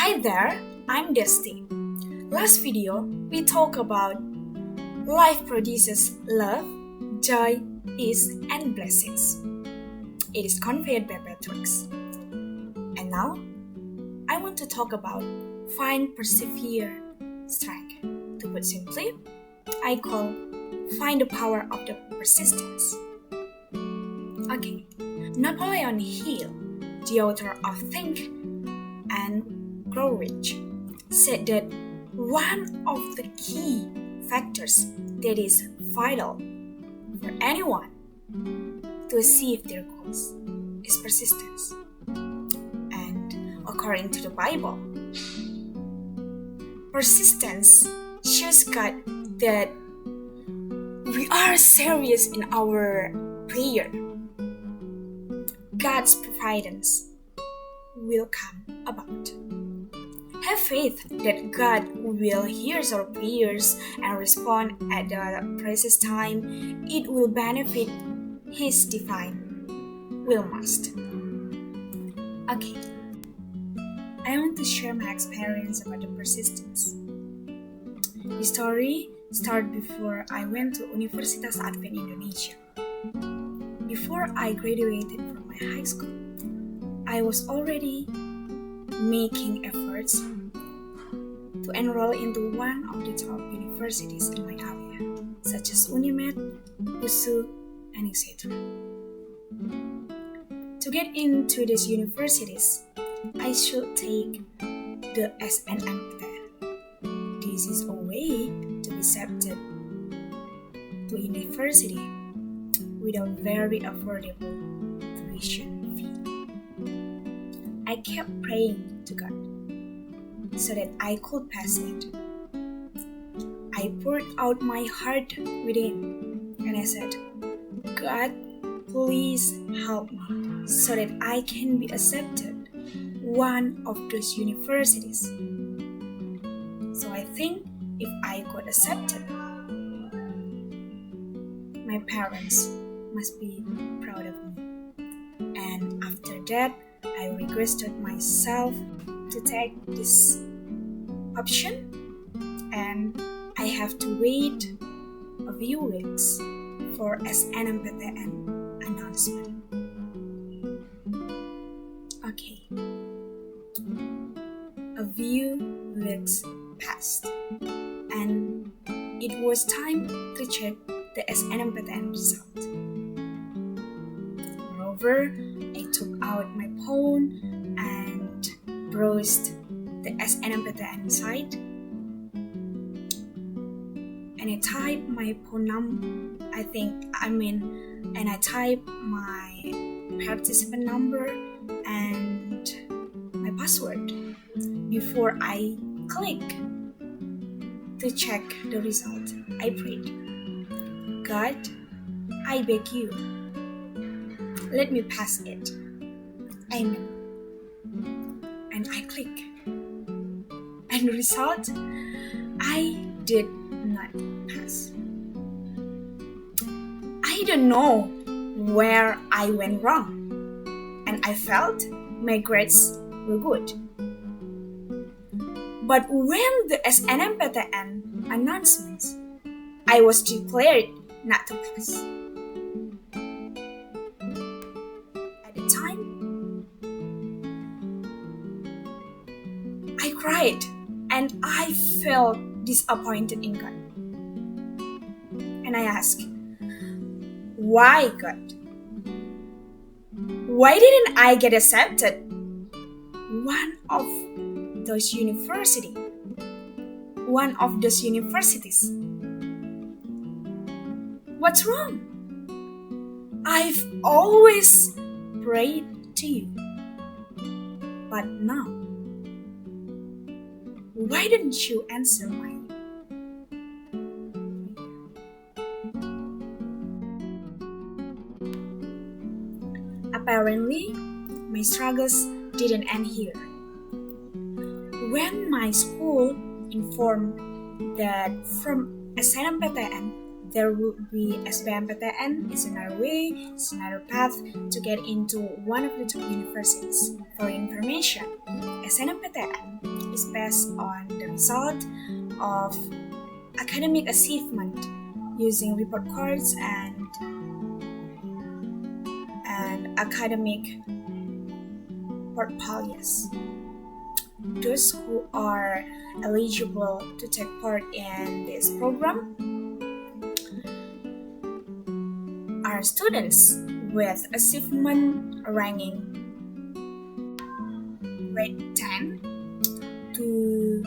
Hi there, I'm Desty. Last video, we talked about life produces love, joy, peace, and blessings. It is conveyed by Patrick's. And now, I want to talk about find persevere strength. To put simply, I call find the power of the persistence. Okay, Napoleon Hill, the author of Think and Grow Rich, said that one of the key factors that is vital for anyone to achieve their goals is persistence. And according to the Bible, persistence shows God that we are serious in our prayer. God's providence will come about. Have faith that God will hear our prayers and respond at the precise time. It will benefit His divine will must. Okay, I want to share my experience about the persistence. The story started before I went to Universitas Advent Indonesia. Before I graduated from my high school, I was already making efforts to enroll into one of the top universities in my area, such as Unimed, USU, and etc. To get into these universities, I should take the SNMPTN. This is a way to be accepted to university without very affordable tuition fee. I kept praying to God so that I could pass it. I poured out my heart within and I said, God, please help me so that I can be accepted one of those universities. So I think if I got accepted, my parents must be proud of me. And after that, I requested myself to take this option, and I have to wait a few weeks for SNMPTN announcement. Okay, a few weeks passed, and it was time to check the SNMPTN result. Moreover, I took out my phone and browsed the SNMPTN site, and I typed my phone number. And I typed my participant number and my password before I click to check the result. I prayed, God, I beg you, let me pass it. Amen. And I click. And the result, I did not pass. I don't know where I went wrong. And I felt my grades were good. But when the SNMPTN announcements, I was declared not to pass. At the time, I cried and I felt disappointed in God. And I asked, why, God? Why didn't I get accepted? One of those universities. What's wrong? I've always prayed to you. But now, why didn't you answer my prayer? Apparently, my struggles didn't end here. When my school informed that from SNMPTN there would be SBMPTN is another way, it's another path to get into one of the top universities. For information, SNMPTN is based on the result of academic achievement using report cards and academic portfolios. Those who are eligible to take part in this program are students with achievement ranking grade 10 to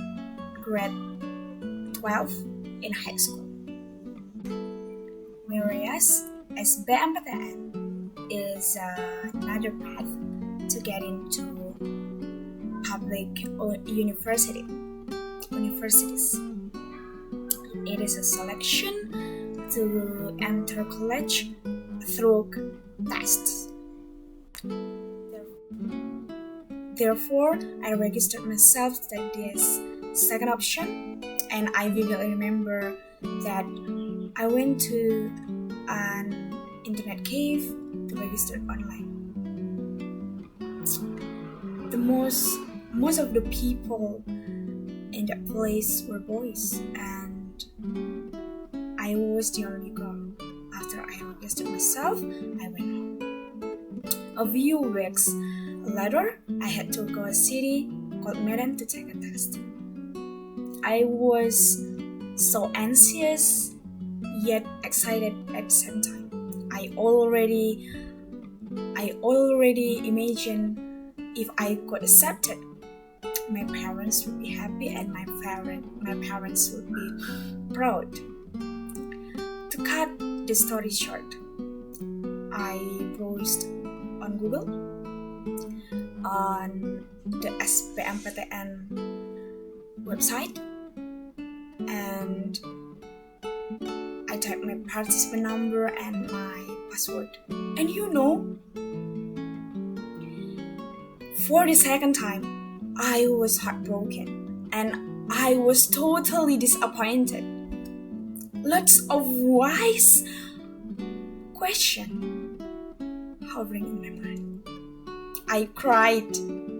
grade 12 in high school. Whereas SBMPTN is another path to get into public universities. It is a selection to enter college through tests. Therefore, I registered myself to take this second option, and I vividly remember that I went to an internet cave to register online. Most of the people in that place were boys, and I was the only girl. After I registered myself, I went home. A few weeks later, I had to go to a city called Medan to take a test. I was so anxious yet excited at the same time. I already imagined if I got accepted, my parents would be happy and my parents would be proud. To cut the story short, I browsed on Google on the SBMPTN website, and I typed my participant number and my password. And for the second time, I was heartbroken and I was totally disappointed. Lots of wise questions hovering in my mind. I cried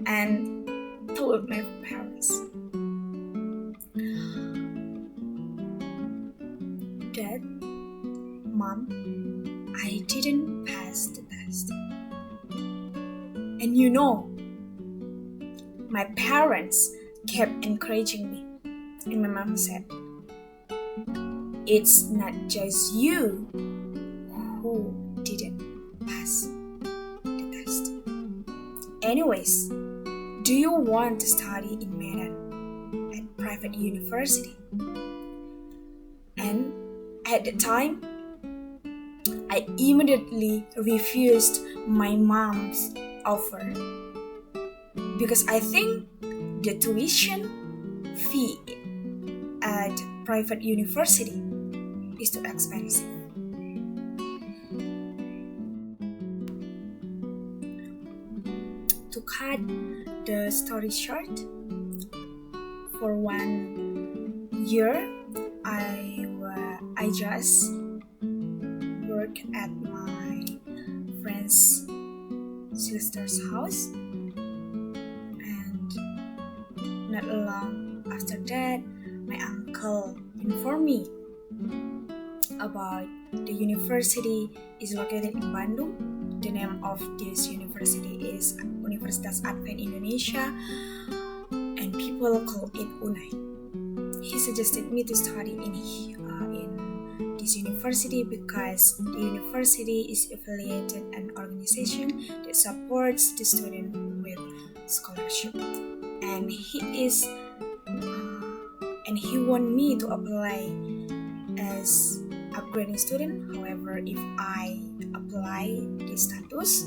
and told my parents, Dad, Mom, I didn't pass the test. And my parents kept encouraging me. And my mom said, it's not just you who didn't pass the test. Anyways, do you want to study in Medan at private university? And at the time, I immediately refused my mom's offer because I think the tuition fee at private university is too expensive. To cut the story short, for 1 year, I just worked at my friend's sister's house, and not long after that, my uncle informed me about the university is located in Bandung. The name of this university is Universitas Advent Indonesia, and people call it UNAI. He suggested me to study in this university because the university is affiliated an organization that supports the student with scholarship, and he want me to apply as upgrading student. However, if I apply this status,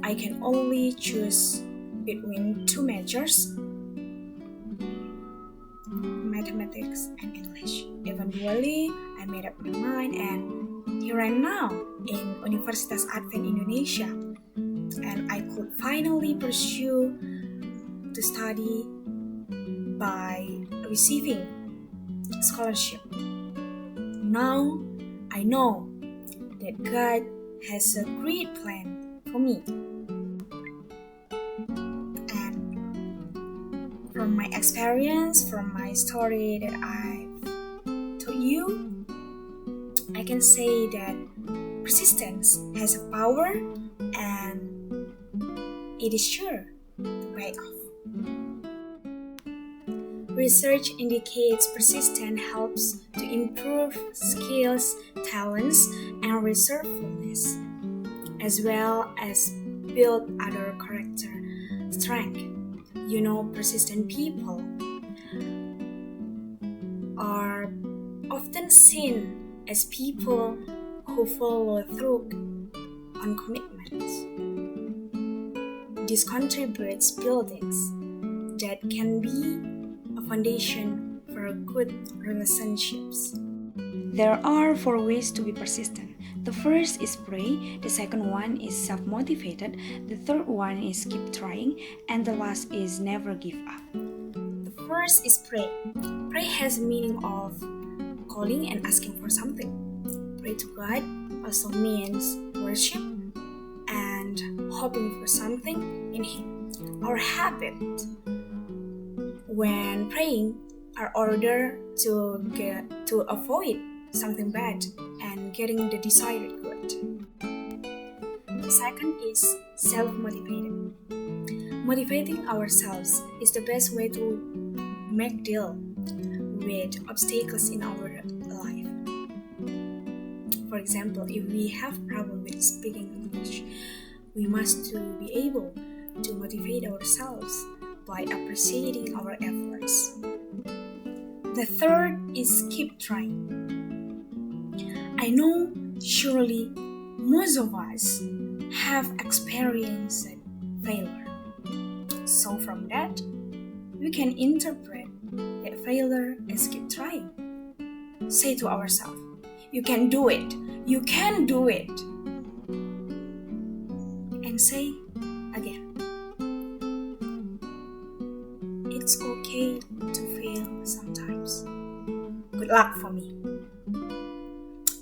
I can only choose between two majors, mathematics and English. Eventually, I made up my mind, and here I am now in Universitas Advent Indonesia, and I could finally pursue to study by receiving scholarship. Now I know that God has a great plan for me, and From my experience, from my story that I've told you, I can say that persistence has a power and it is sure to pay off. Research indicates persistence helps to improve skills, talents, and resourcefulness, as well as build other character strength. Persistent people are often seen as people who follow through on commitments. This contributes buildings that can be a foundation for good relationships. There are 4 ways to be persistent. The first is pray, the second one is self-motivated, the third one is keep trying, and the last is never give up. The first is pray. Pray has meaning of calling and asking for something. Pray to God also means worship and hoping for something in Him. Our habit when praying are ordered to avoid something bad and getting the desired good. The second is self-motivated. Motivating ourselves is the best way to make deal with obstacles in our life. For example, if we have problem with speaking English, we must be able to motivate ourselves by appreciating our efforts. The third is keep trying. I know surely most of us have experienced failure. So from that, we can interpret that failure as keep trying. Say to ourselves, you can do it. You can do it. And say again, it's okay to fail sometimes. Good luck for me.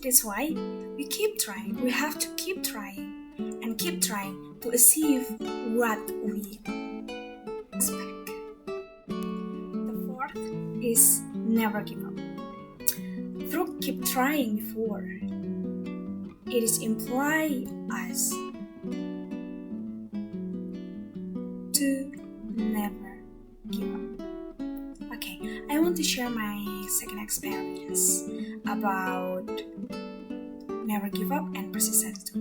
That's why we keep trying. We have to keep trying and keep trying to achieve what we expect. The fourth is never give up. Through keep trying before, it is imply us to never give up. Okay, I want to share my second experience about never give up and persistence too.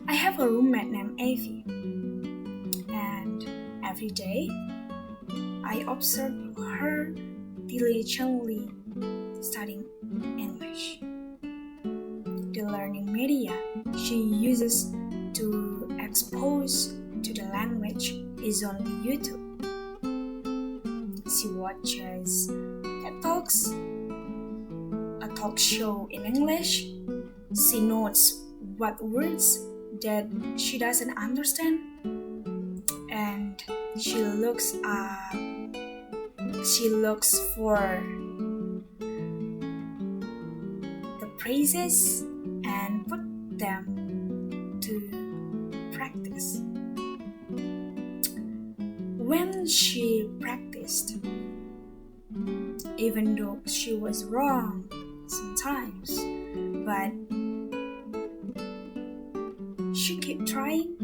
I have a roommate named Avi, and every day I observe her diligently studying English. The learning media she uses to expose to the language is only YouTube. She watches TED Talks, a talk show in English. She notes what words that she doesn't understand, and she looks for the phrases and put them to practice. When she practiced, even though she was wrong sometimes, but she kept trying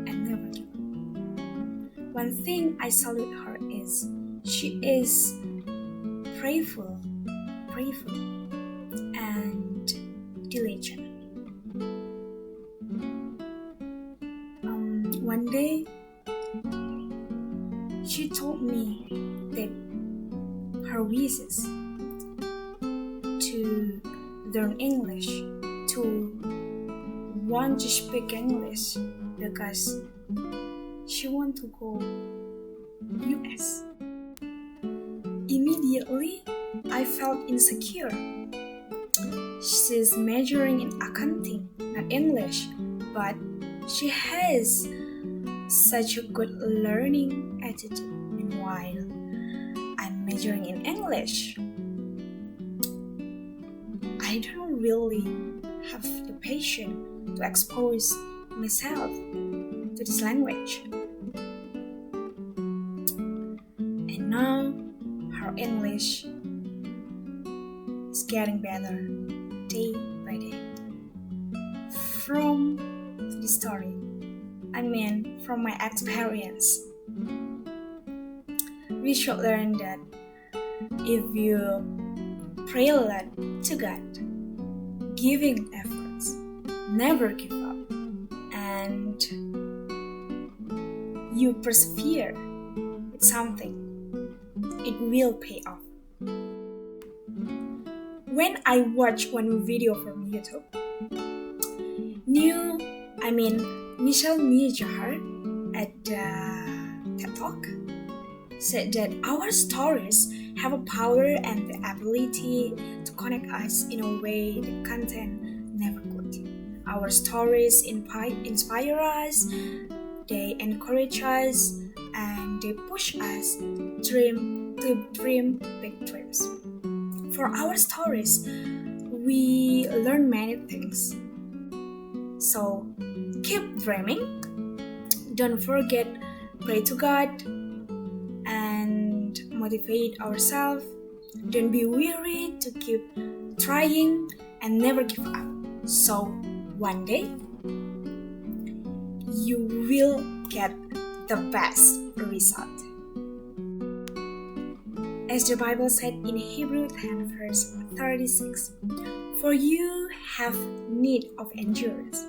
and never gave up. One thing I salute her is she is prayerful and diligent. One day, she told me that her wishes to learn English, to want to speak English because she want to go US. Immediately, I felt insecure. She's majoring in accounting, not English, but she has such a good learning attitude. Meanwhile, I'm majoring in English. I don't really have the patience to expose myself to this language. English is getting better day by day. From the story, from my experience, we should learn that if you pray a lot to God, giving efforts, never give up, and you persevere with something, it will pay off. When I watch one video from YouTube, Michelle Nijar at the TED Talk said that our stories have a power and the ability to connect us in a way the content never could. Our stories inspire us, they encourage us, and they push us to dream big dreams. For our stories, we learn many things. So keep dreaming. Don't forget, pray to God and motivate ourselves. Don't be weary to keep trying and never give up. So one day you will get the best result. As the Bible said in Hebrews 10 verse 36, for you have need of endurance.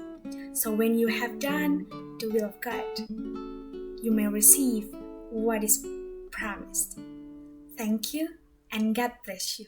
So when you have done the will of God, you may receive what is promised. Thank you and God bless you.